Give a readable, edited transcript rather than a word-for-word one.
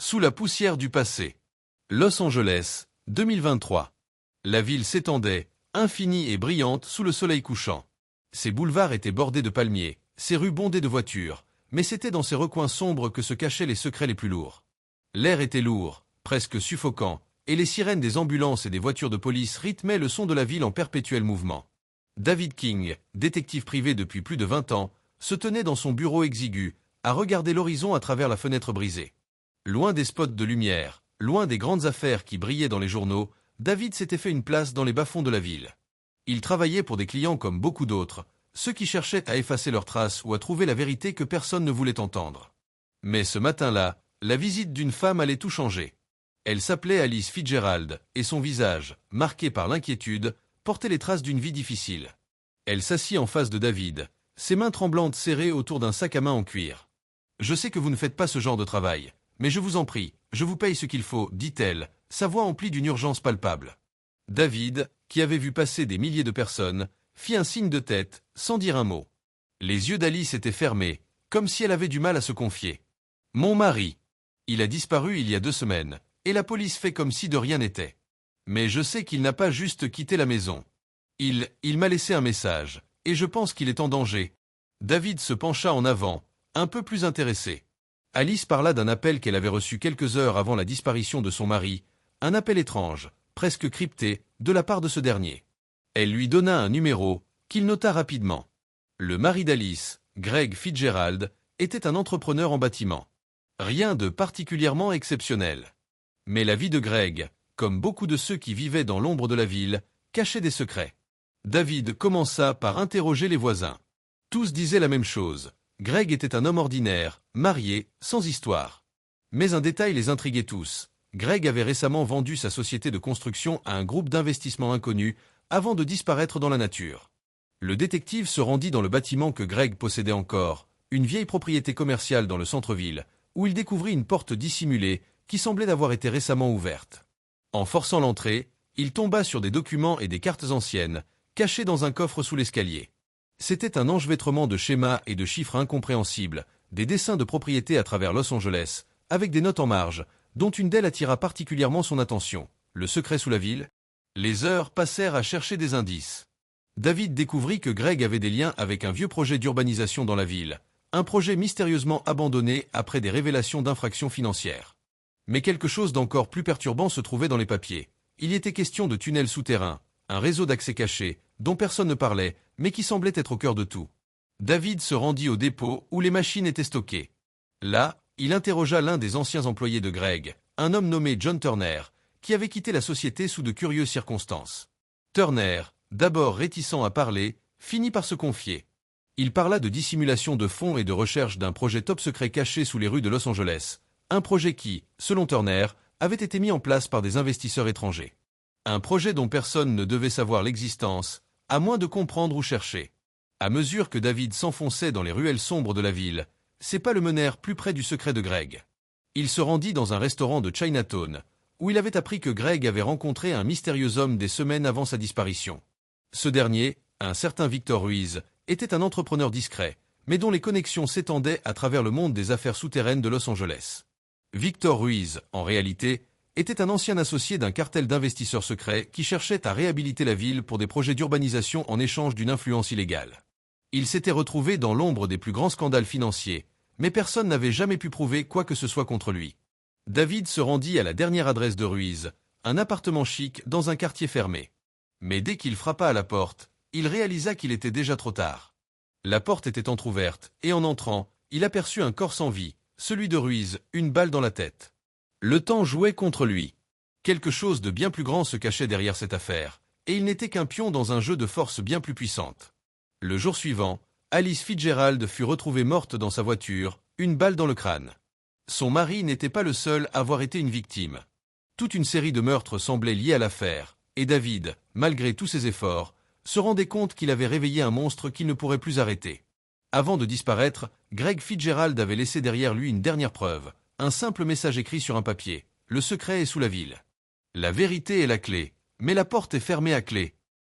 Sous la poussière du passé. Los Angeles, 2023. La ville s'étendait, infinie et brillante sous le soleil couchant. Ses boulevards étaient bordés de palmiers, ses rues bondées de voitures, mais c'était dans ces recoins sombres que se cachaient les secrets les plus lourds. L'air était lourd, presque suffocant, et les sirènes des ambulances et des voitures de police rythmaient le son de la ville en perpétuel mouvement. David King, détective privé depuis plus de 20 ans, se tenait dans son bureau exigu, à regarder l'horizon à travers la fenêtre brisée. Loin des spots de lumière, loin des grandes affaires qui brillaient dans les journaux, David s'était fait une place dans les bas-fonds de la ville. Il travaillait pour des clients comme beaucoup d'autres, ceux qui cherchaient à effacer leurs traces ou à trouver la vérité que personne ne voulait entendre. Mais ce matin-là, la visite d'une femme allait tout changer. Elle s'appelait Alice Fitzgerald, et son visage, marqué par l'inquiétude, portait les traces d'une vie difficile. Elle s'assit en face de David, ses mains tremblantes serrées autour d'un sac à main en cuir. « Je sais que vous ne faites pas ce genre de travail, mais je vous en prie, je vous paye ce qu'il faut, dit-elle, sa voix emplie d'une urgence palpable. David, qui avait vu passer des milliers de personnes, fit un signe de tête, sans dire un mot. Les yeux d'Alice étaient fermés, comme si elle avait du mal à se confier. « Mon mari. Il a disparu il y a 2 semaines, et la police fait comme si de rien n'était. Mais je sais qu'il n'a pas juste quitté la maison. Il m'a laissé un message, et je pense qu'il est en danger. » David se pencha en avant, un peu plus intéressé. Alice parla d'un appel qu'elle avait reçu quelques heures avant la disparition de son mari, un appel étrange, presque crypté, de la part de ce dernier. Elle lui donna un numéro, qu'il nota rapidement. Le mari d'Alice, Greg Fitzgerald, était un entrepreneur en bâtiment. Rien de particulièrement exceptionnel. Mais la vie de Greg, comme beaucoup de ceux qui vivaient dans l'ombre de la ville, cachait des secrets. David commença par interroger les voisins. Tous disaient la même chose. Greg était un homme ordinaire, marié, sans histoire. Mais un détail les intriguait tous. Greg avait récemment vendu sa société de construction à un groupe d'investissement inconnu avant de disparaître dans la nature. Le détective se rendit dans le bâtiment que Greg possédait encore, une vieille propriété commerciale dans le centre-ville, où il découvrit une porte dissimulée qui semblait d'avoir été récemment ouverte. En forçant l'entrée, il tomba sur des documents et des cartes anciennes, cachés dans un coffre sous l'escalier. C'était un enchevêtrement de schémas et de chiffres incompréhensibles, des dessins de propriétés à travers Los Angeles, avec des notes en marge, dont une d'elles attira particulièrement son attention. Le secret sous la ville. Les heures passèrent à chercher des indices. David découvrit que Greg avait des liens avec un vieux projet d'urbanisation dans la ville, un projet mystérieusement abandonné après des révélations d'infractions financières. Mais quelque chose d'encore plus perturbant se trouvait dans les papiers. Il y était question de tunnels souterrains, un réseau d'accès caché, dont personne ne parlait, mais qui semblait être au cœur de tout. David se rendit au dépôt où les machines étaient stockées. Là, il interrogea l'un des anciens employés de Greg, un homme nommé John Turner, qui avait quitté la société sous de curieuses circonstances. Turner, d'abord réticent à parler, finit par se confier. Il parla de dissimulation de fonds et de recherche d'un projet top secret caché sous les rues de Los Angeles, un projet qui, selon Turner, avait été mis en place par des investisseurs étrangers. Un projet dont personne ne devait savoir l'existence, à moins de comprendre où chercher. À mesure que David s'enfonçait dans les ruelles sombres de la ville, ses pas le menèrent plus près du secret de Greg. Il se rendit dans un restaurant de Chinatown, où il avait appris que Greg avait rencontré un mystérieux homme des semaines avant sa disparition. Ce dernier, un certain Victor Ruiz, était un entrepreneur discret, mais dont les connexions s'étendaient à travers le monde des affaires souterraines de Los Angeles. Victor Ruiz, en réalité, était un ancien associé d'un cartel d'investisseurs secrets qui cherchait à réhabiliter la ville pour des projets d'urbanisation en échange d'une influence illégale. Il s'était retrouvé dans l'ombre des plus grands scandales financiers, mais personne n'avait jamais pu prouver quoi que ce soit contre lui. David se rendit à la dernière adresse de Ruiz, un appartement chic dans un quartier fermé. Mais dès qu'il frappa à la porte, il réalisa qu'il était déjà trop tard. La porte était entr'ouverte, et en entrant, il aperçut un corps sans vie, celui de Ruiz, une balle dans la tête. Le temps jouait contre lui. Quelque chose de bien plus grand se cachait derrière cette affaire, et il n'était qu'un pion dans un jeu de force bien plus puissante. Le jour suivant, Alice Fitzgerald fut retrouvée morte dans sa voiture, une balle dans le crâne. Son mari n'était pas le seul à avoir été une victime. Toute une série de meurtres semblait liés à l'affaire, et David, malgré tous ses efforts, se rendait compte qu'il avait réveillé un monstre qu'il ne pourrait plus arrêter. Avant de disparaître, Greg Fitzgerald avait laissé derrière lui une dernière preuve, un simple message écrit sur un papier. Le secret est sous la ville. La vérité est la clé, mais la porte est fermée à clé.